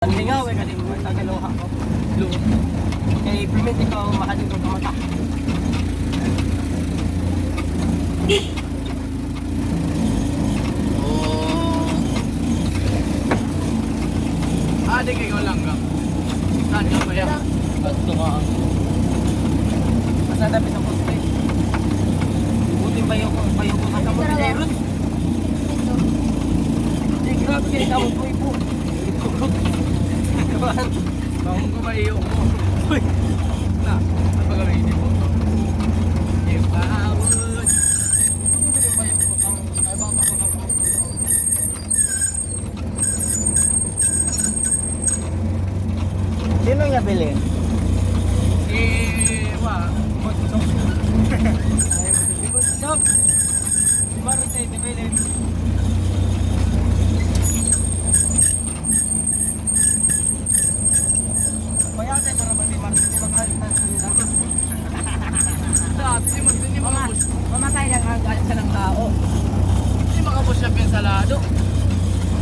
Ang lingaw ay kasi mo tagaluha ko. Luha. Kay permit ikaw makadito ka mata. Di kayo lang ka. Saan ka ba yan? At tumaan. Asa dapat ang poste? Buti ba yung ang kamot ni Jairus? Di grabe kayo kamot mo ipo. Kabahan. Bangon ko ba iyo mo? Uy! Na, sa pagawin mo. Yung bawod. Buti ba yung kusang ay baka kusang poste? Sino niya bilhin? Ayaw mo din. Dog! Si Marite, ni Belen.